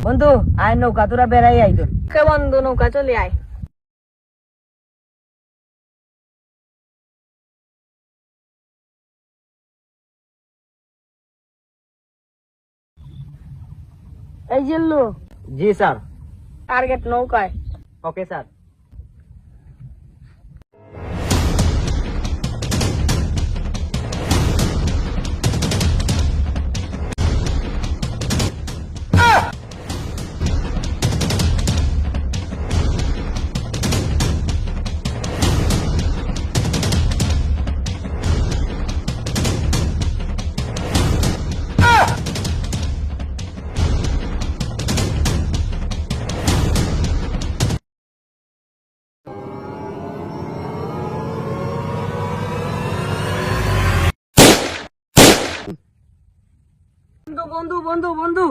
বন্ধু আয় নৌকা তোরা বেড়াই আইতো কে বন্ধু নৌকা চলে আয়। এই জিল্লু, জি স্যার। টার্গেট নৌকায়। Okay sir. বন্ধু বন্ধু বন্ধু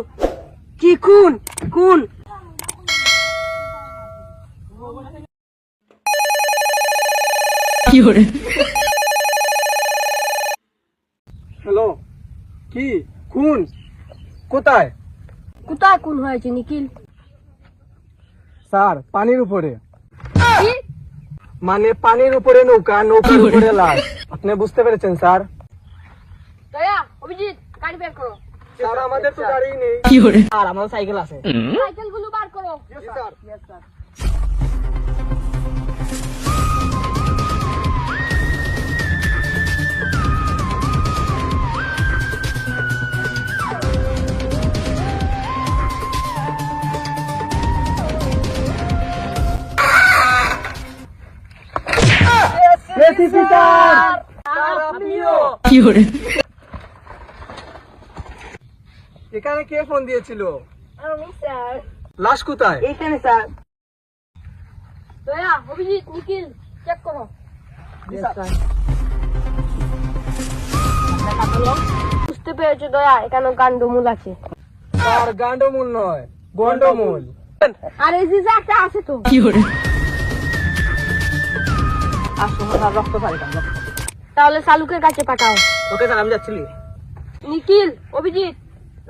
কি খুন খুন। হ্যালো, কি খুন? কোথায়? কোথায় খুন হয়েছে নিখিল? স্যার, পানির উপরে। কি? মানে পানির উপরে নৌকা, নৌকার উপরে লাশ। আপনি বুঝতে পেরেছেন স্যার? দয়া, অভিজিৎ গাড়ি বের করো। স্যার, আমাদের তো গাড়ি নেই। আর আমার সাইকেল আছে। সাইকেল গুলো বার করো। জি স্যার। এসিপি স্যার, স্যার আপনিও। এখানে কে ফোন দিয়েছিল? আমি স্যার। লাশ কোথায়? এইখানে স্যার। দয়া, অভিজিৎ, নিখিল চেক করো। জি স্যার। বুঝতে পেরেছো দয়া, এখানে গান্ডমূল আছে। স্যার, গান্ডমূল নয়, গন্ডমূল। আর এই যে একটা আছে তো। আসো স্যার, রক্ত পারিতাম রক্ত। তাহলে শালুকের কাছে পাঠাও। ওকে স্যার, আমি যাচ্ছি। নিখিল, অভিজিৎ,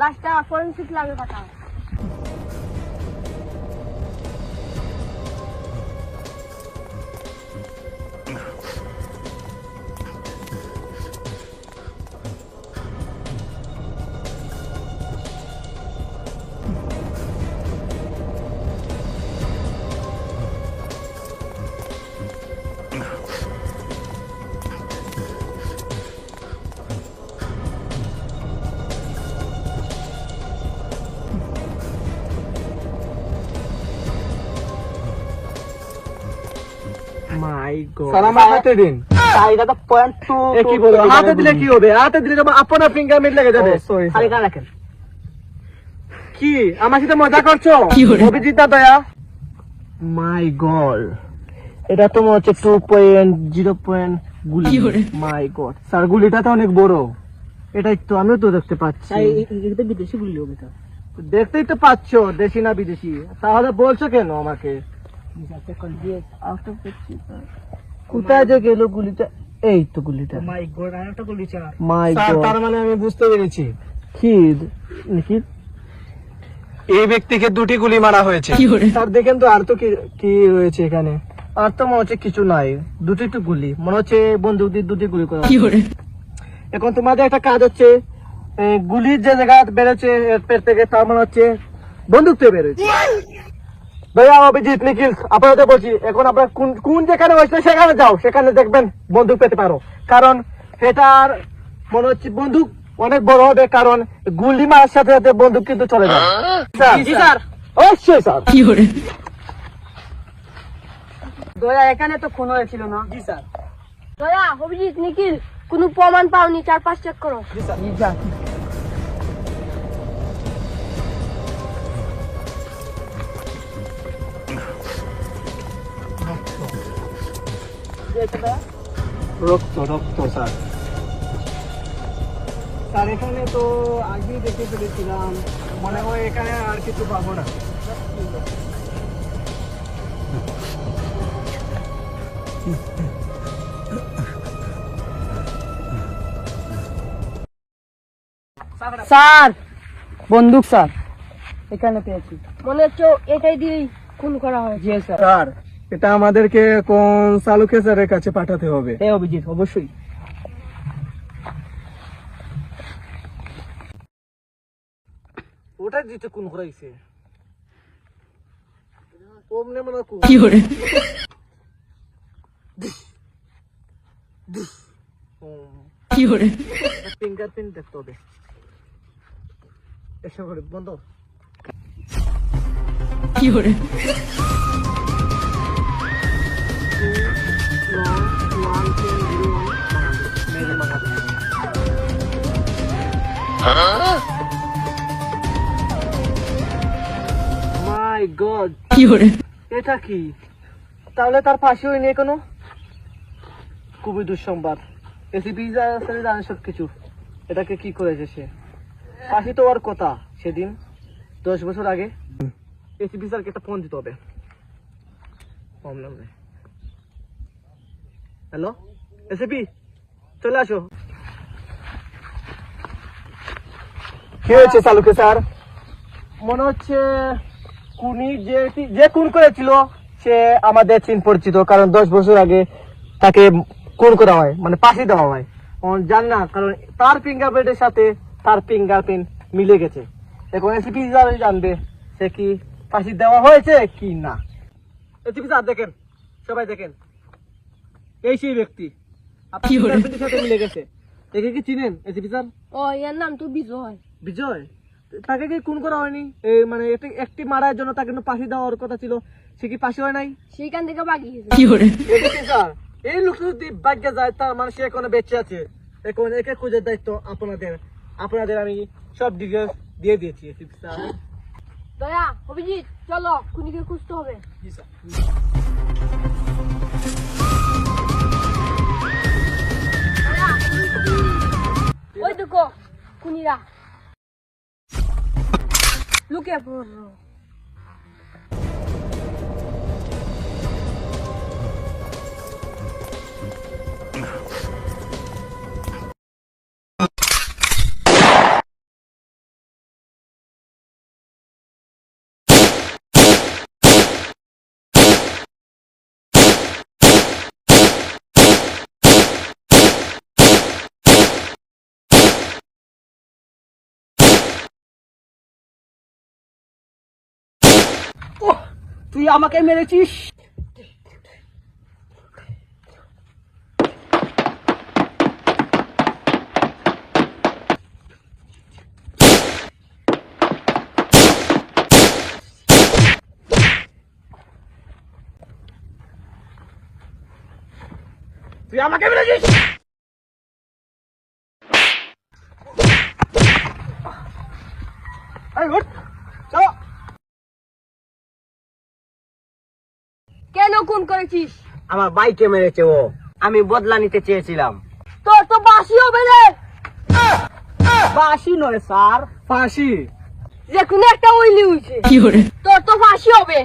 লাশটা ফরেনসিক ল্যাবে পাঠাও। মাই গড। স্যার, আমার হাতে দিন। স্যার, এটা তো পয়েন্ট টু। এ কি বলবো? হাতে দিলে কি হবে? হাতে দিলে তো আপনার ফিঙ্গারপ্রিন্ট লেগে যাবে। স্যার, এখানে রাখেন। কি আমার সাথে মজা করছো? অভিজিৎ দা, দয়া। মাই গড, এটা তো মনে হচ্ছে 2.0 গুলি। মাই গড। স্যার, গুলিটা তো অনেক বড়। এটাই তো আমিও তো দেখতে পাচ্ছি। এটা বিদেশি গুলি হবে তো। দেখতেই তো পাচ্ছ, দেশি না বিদেশি। তাহলে বলছো কেন আমাকে? কোথায় যে গেল গুলিটা? এই তো গুলিটা। মাই গড, আর একটা গুলি স্যার। মাই স্যার, গড। তার মানে আমি বুঝতে পেরেছি, কি নিখিল? এই ব্যক্তিকে দুটি গুলি মারা হয়েছে। স্যার, দেখেন তো আর তো কি কি রয়েছে এখানে। আর তো মনে হচ্ছে কিছু নাই, দুটি তো গুলি মনে হচ্ছে, বন্দুক দিয়ে দুটি গুলি করা। এখন তোমাদের একটা কাজ হচ্ছে, গুলির যে জায়গা বেরোচ্ছে এর পেট থেকে, তার মানে হচ্ছে বন্দুক থেকে বেরোচ্ছে। ভাইয়া, অভিজিৎ, নিখিল, আপনাদের বলছি, এখন আপনারা কোন কোন যেখানে হয়েছে সেখানে যাও, সেখানে দেখবেন বন্দুক পেতে পারো। কারণ এটার মনে হচ্ছে বন্দুক অনেক বড় হবে, কারণ গুলি মারার সাথে সাথে বন্দুক কিন্তু চলে যাবে। জি স্যার। অবশ্যই স্যার। দয়া, এখানে তো খুন হয়েছিল না? জি স্যার। দয়া, অভিজিৎ, নিখিল, কোনো প্রমাণ পাওনি? চারপাশ চেক করো। জি স্যার। জি স্যার। রক্ত রক্ত স্যার। স্যার, এখানে তো আগেই দেখে ফেলেছিলাম, মনে হয় এখানে আর কিছু পাবো না। স্যার, বন্দুক স্যার। এখানে পেয়েছি। মনে হচ্ছে এটাই দিয়েই খুন করা হয়। জি স্যার। স্যার এটা আমাদেরকে কোন সালুকে স্যারের কাছে পাঠাতে হবে? হ্যাঁ অভিজিৎ, অবশ্যই। ওটা দিতে কোন করাইছে? ওমনে মনে কোন কি করে কি করে ফিঙ্গারপ্রিন্ট দেখতে হবে। এসব করে বন্ধ। কি করে মাই গড, কি করে এটা কি? তাহলে তার ফাঁসি হয়নি এখনো? খুবই দুঃসংবাদ। এসিপি জানে সবকিছু। এটাকে কি করেছে সে? ফাঁসি তো ওর কথা সেদিন 10 বছর আগে। এসিপি স্যারকে একটা ফোন দিতে হবে। হ্যালো এসিপি, চলে আসো। কি হয়েছে সালুকে স্যার? মনে হচ্ছে খুনি যে খুন করেছিল সে আমাদের চিন পরিচিত, কারণ 10 বছর আগে তাকে খুন করা হয়, মানে ফাঁসি দেওয়া হয়। জানি না, কারণ তার ফিঙ্গারপ্রিন্টের সাথে তার ফিঙ্গারপ্রিন্ট মিলে গেছে। এখন এসিপি জানবে সে কি ফাঁসি দেওয়া হয়েছে কি না। এসিপি স্যার দেখেন, সবাই দেখেন, এই সেই ব্যক্তি আপনার কি বলে? ফিঙ্গারপ্রিন্টের সাথে মিলে গেছে। একে কি চিনেন এসিপি স্যার? ও এর নাম তো বিজয়। বিজয়, তাকে কি খুন করা হয়নি? এই মানে একটি মারার জন্য তাকে ফাঁসি দেওয়ার কথা ছিল, সে কি ফাঁসি হয় নাই? সেইখান থেকে বাকি গেছে। কি করে এদিকে স্যার, এই লোক যদি ভাগ্যে যায় তার মানে সে এখনো বেঁচে আছে। এখন একে খুঁজে দায়িত্ব আপনাদের আমি সব ডিটেলস দিয়ে দিয়েছি এসিপি স্যার। দয়া, অভিজিৎ চলো, খুনিকে খুঁজতে হবে। দয়া, ওই দেখো খুনিরা লুকিয়ে পড়লো। তুই আমাকে মেরেছিস? তুই আমাকে মেরেছিস? এই উঠ, চলো। কেন খুন করেছিস? আমার বাইকে মেরেছে ও, আমি বদলা নিতে চেয়েছিলাম। তোর তো বাসি হবে রে। বাসি নয় স্যার, ফাঁসি। যে কোনো একটা উইলি হইছে, কি করে তোর তো ফাঁসি হবে।